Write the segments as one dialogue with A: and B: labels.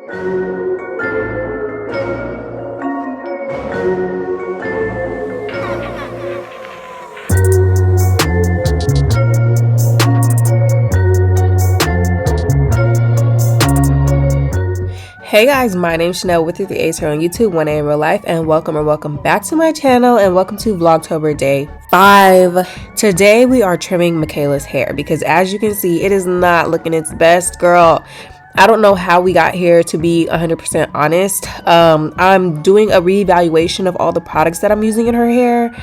A: Hey guys, my name is Shaaanelle with 3 A's here on YouTube, 1A in real life, and welcome back to my channel, and welcome to Vlogtober day 5. Today we are trimming Michaela's hair because as you can see, it is not looking its best, girl. I don't know how we got here, to be 100% honest. I'm doing a reevaluation of all the products that I'm using in her hair.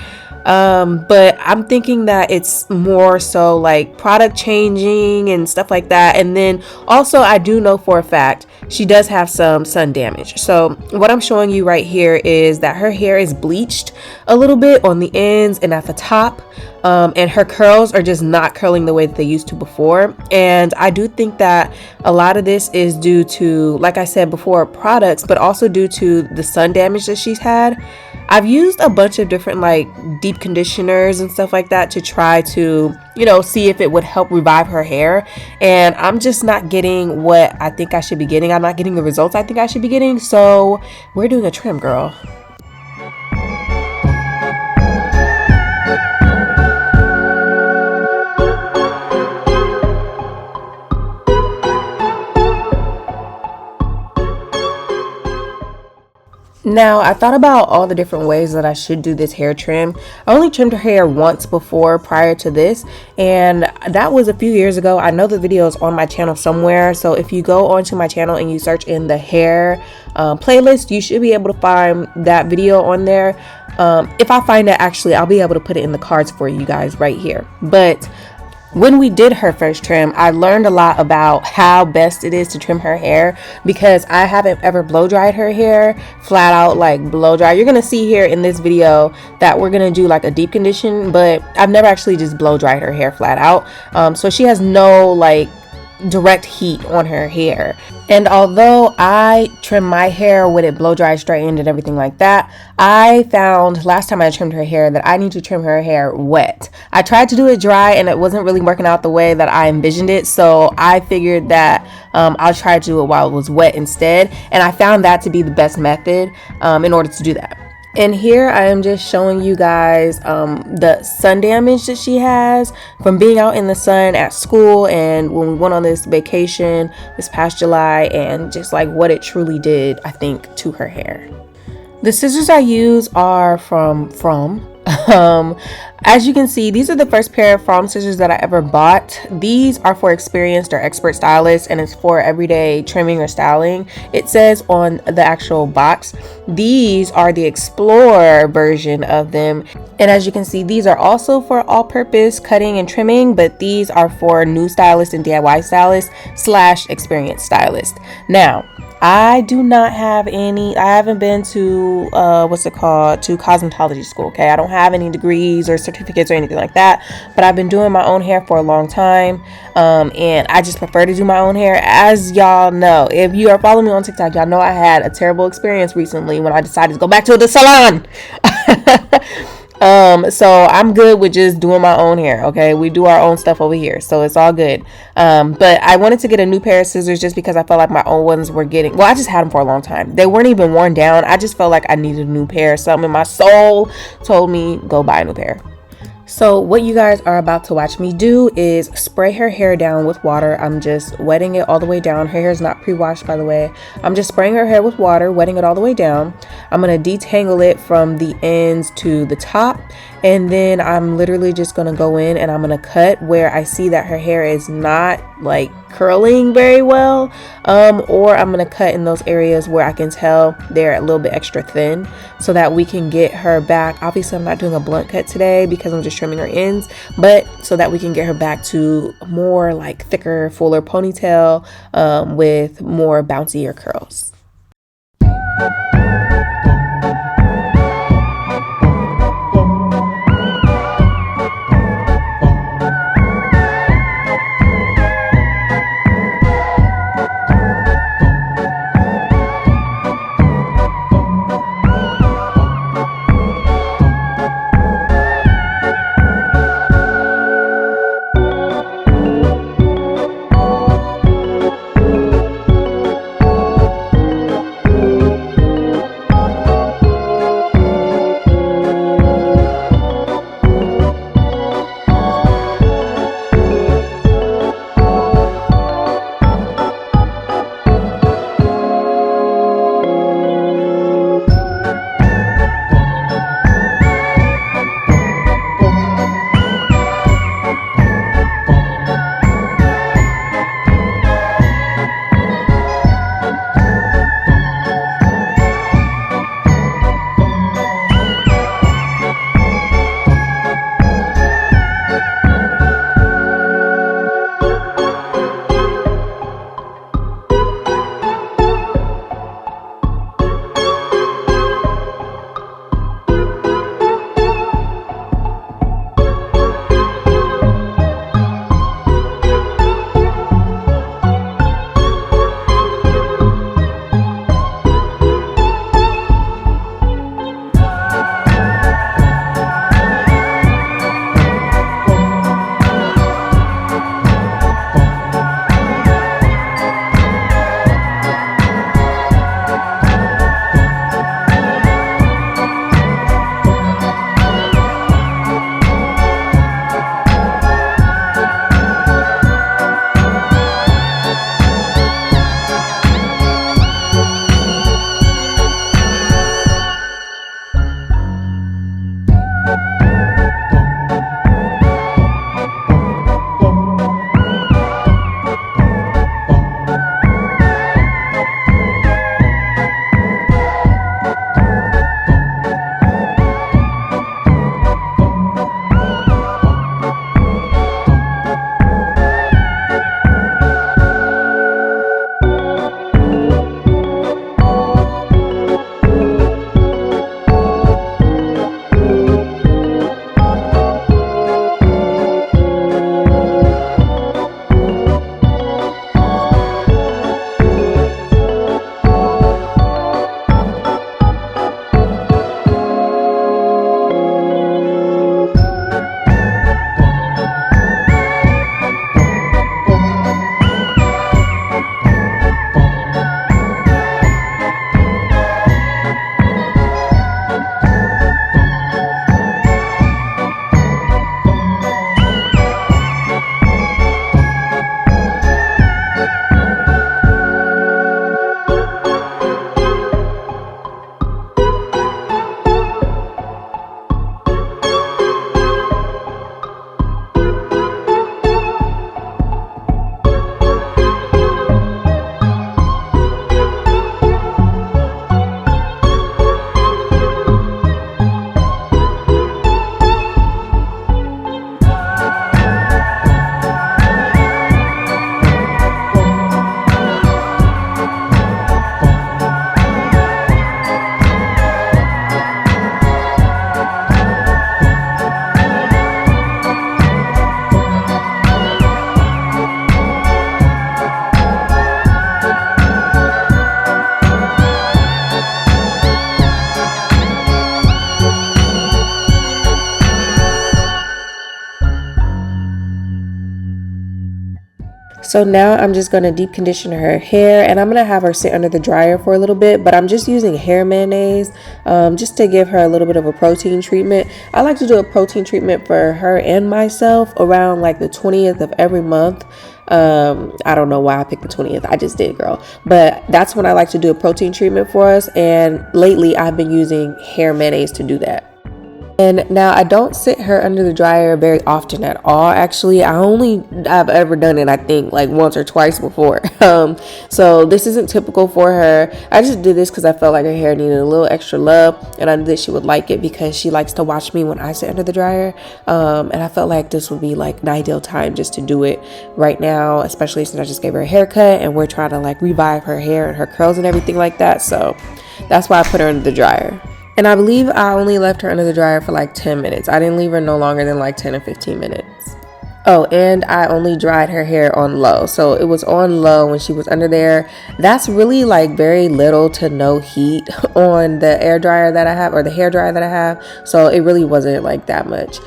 A: But I'm thinking that it's more so like product changing and stuff like that. And then also I do know for a fact she does have some sun damage. So what I'm showing you right here is that her hair is bleached a little bit on the ends and at the top. And her curls are just not curling the way that they used to before. And I do think that a lot of this is due to, like I said before, products, but also due to the sun damage that she's had. I've used a bunch of different like deep conditioners and stuff like that to try to, you know, see if it would help revive her hair. And I'm just not getting what I think I should be getting. I'm not getting the results I think I should be getting. So we're doing a trim, girl. Now, I thought about all the different ways that I should do this hair trim. I only trimmed her hair once before prior to this, and that was a few years ago. I know the video is on my channel somewhere, so if you go onto my channel and you search in the hair playlist, you should be able to find that video on there. If I find it, actually, I'll be able to put it in the cards for you guys right here. But when we did her first trim, I learned a lot about how best it is to trim her hair because I haven't ever blow dried her hair flat out, like blow dry. You're gonna see here in this video that we're gonna do like a deep condition, but I've never actually just blow dried her hair flat out. So she has no like direct heat on her hair. And although I trim my hair with it blow dry, straightened, and everything like that, I found last time I trimmed her hair that I need to trim her hair wet. I tried to do it dry and it wasn't really working out the way that I envisioned it, so I figured that I'll try to do it while it was wet instead, and I found that to be the best method in order to do that. And here I am just showing you guys the sun damage that she has from being out in the sun at school and when we went on this vacation this past July, and just like what it truly did, I think, to her hair. The scissors I use are from as you can see, these are the first pair of From scissors that I ever bought. These are for experienced or expert stylists, and it's for everyday trimming or styling. It says on the actual box. These are the Explorer version of them, and as you can see, these are also for all-purpose cutting and trimming, but these are for new stylists and DIY stylists / experienced stylists. Now, I do not have any, I haven't been to, to cosmetology school, okay? I don't have any degrees or certificates or anything like that, but I've been doing my own hair for a long time, and I just prefer to do my own hair. As y'all know, if you are following me on TikTok, y'all know I had a terrible experience recently when I decided to go back to the salon. So I'm good with just doing my own hair, okay? We do our own stuff over here, so it's all good. But I wanted to get a new pair of scissors just because I felt like my old ones were getting, well, I just had them for a long time. They weren't even worn down. I just felt like I needed a new pair. Something in my soul told me, go buy a new pair. So what you guys are about to watch me do is spray her hair down with water. I'm just wetting it all the way down. Her hair is not pre-washed, by the way. I'm just spraying her hair with water, wetting it all the way down. I'm going to detangle it from the ends to the top. And then I'm literally just going to go in and I'm going to cut where I see that her hair is not like curling very well. Or I'm going to cut in those areas where I can tell they're a little bit extra thin so that we can get her back. Obviously, I'm not doing a blunt cut today because I'm just trimming her ends, but so that we can get her back to more like thicker, fuller ponytail with more bouncier curls. So now I'm just going to deep condition her hair, and I'm going to have her sit under the dryer for a little bit, but I'm just using hair mayonnaise just to give her a little bit of a protein treatment. I like to do a protein treatment for her and myself around like the 20th of every month. I don't know why I picked the 20th. I just did, girl. But that's when I like to do a protein treatment for us. And lately I've been using hair mayonnaise to do that. And now I don't sit her under the dryer very often at all. Actually, I've ever done it, I think, like once or twice before. So this isn't typical for her. I just did this because I felt like her hair needed a little extra love, and I knew that she would like it because she likes to watch me when I sit under the dryer. And I felt like this would be like an ideal time just to do it right now, especially since I just gave her a haircut and we're trying to like revive her hair and her curls and everything like that. So that's why I put her under the dryer. And I believe I only left her under the dryer for like 10 minutes. I didn't leave her no longer than like 10 or 15 minutes. Oh, and I only dried her hair on low. So it was on low when she was under there. That's really like very little to no heat on the air dryer that I have, or the hair dryer that I have. So it really wasn't like that much.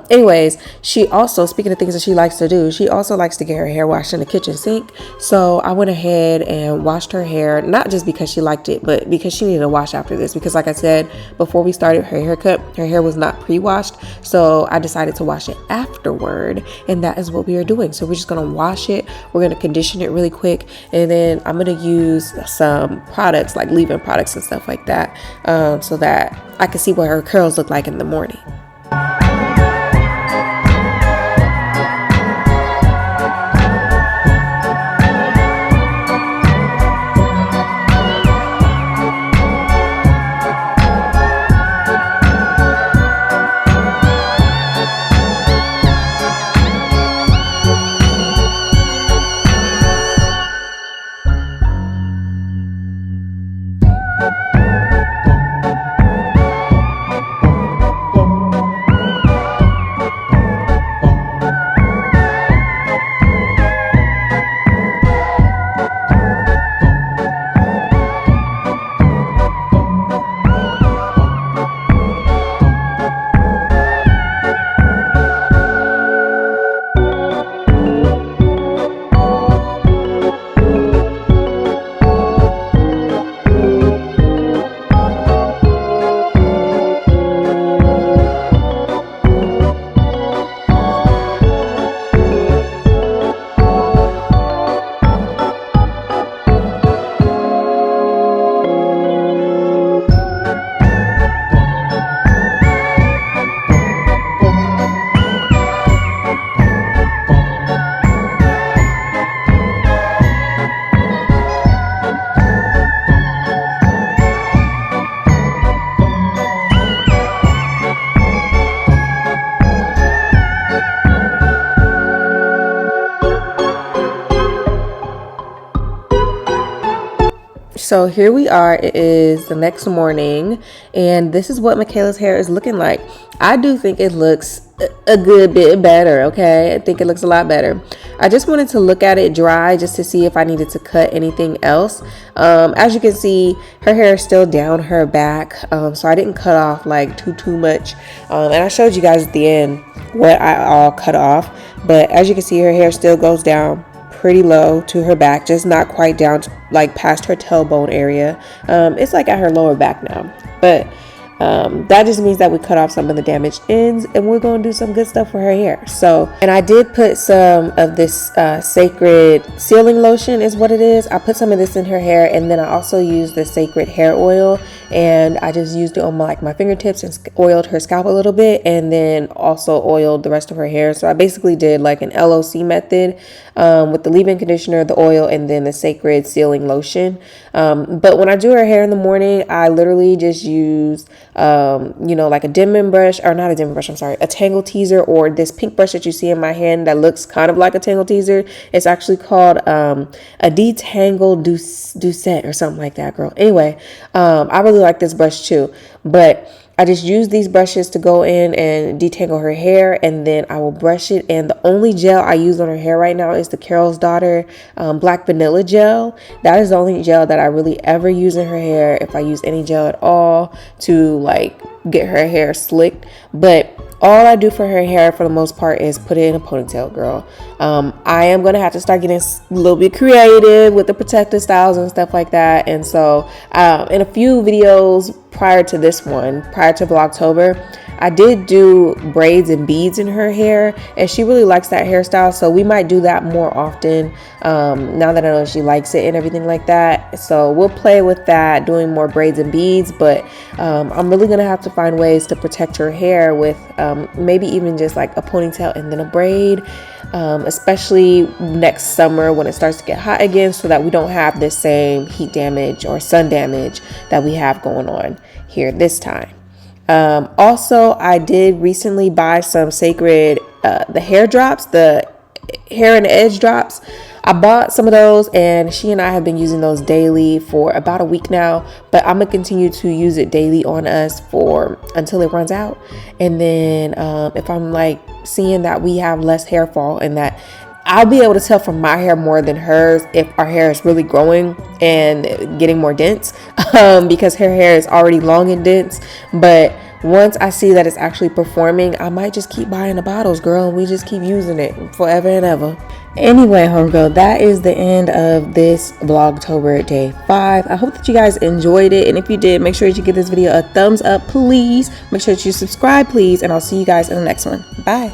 A: Anyways, she also, speaking of things that she likes to do, she also likes to get her hair washed in the kitchen sink. So I went ahead and washed her hair, not just because she liked it, but because she needed a wash after this. Because like I said, before we started her haircut, her hair was not pre-washed. So I decided to wash it afterward. And that is what we are doing. So we're just going to wash it. We're going to condition it really quick. And then I'm going to use some products like leave-in products and stuff like that so that I can see what her curls look like in the morning. So here we are. It is the next morning, and this is what Michaela's hair is looking like. I do think it looks a good bit better. Okay, I think it looks a lot better. I just wanted to look at it dry just to see if I needed to cut anything else. As you can see, her hair is still down her back, so I didn't cut off like too much. And I showed you guys at the end what I all cut off, but as you can see, her hair still goes down pretty low to her back, just not quite down to, like past her tailbone area. It's like at her lower back now, but that just means that we cut off some of the damaged ends, and we're going to do some good stuff for her hair. So, and I did put some of this sacred sealing lotion is what it is. I put some of this in her hair, and then I also used the sacred hair oil, and I just used it on my fingertips and oiled her scalp a little bit, and then also oiled the rest of her hair. So I basically did like an LOC method with the leave-in conditioner, the oil, and then the sacred sealing lotion. But when I do her hair in the morning, I literally just use like a Denman brush, or not a Denman brush, I'm sorry, a Tangle Teezer, or this pink brush that you see in my hand that looks kind of like a Tangle Teezer. It's actually called a Detangle Doucette or something like that, girl. Anyway, I really like this brush too, but I just use these brushes to go in and detangle her hair, and then I will brush it. And the only gel I use on her hair right now is the Carol's Daughter Black Vanilla Gel. That is the only gel that I really ever use in her hair, if I use any gel at all, to like get her hair slicked. But all I do for her hair for the most part is put it in a ponytail, girl. I am going to have to start getting a little bit creative with the protective styles and stuff like that. And so in a few videos prior to this one, prior to Vlogtober, I did do braids and beads in her hair, and she really likes that hairstyle, so we might do that more often now that I know she likes it and everything like that. So we'll play with that, doing more braids and beads, but I'm really gonna have to find ways to protect her hair with maybe even just like a ponytail and then a braid, especially next summer when it starts to get hot again, so that we don't have the same heat damage or sun damage that we have going on here this time. Also, I did recently buy some Sacred the hair drops, the hair and edge drops. I bought some of those, and she and I have been using those daily for about a week now, but I'm gonna continue to use it daily on us for until it runs out. And then if I'm like seeing that we have less hair fall, and that I'll be able to tell from my hair more than hers if our hair is really growing and getting more dense, because her hair is already long and dense. But once I see that it's actually performing, I might just keep buying the bottles, girl, and we just keep using it forever and ever. Anyway, homegirl, that is the end of this Vlogtober day 5. I hope that you guys enjoyed it, and if you did, make sure that you give this video a thumbs up, please. Make sure that you subscribe, please, and I'll see you guys in the next one. Bye.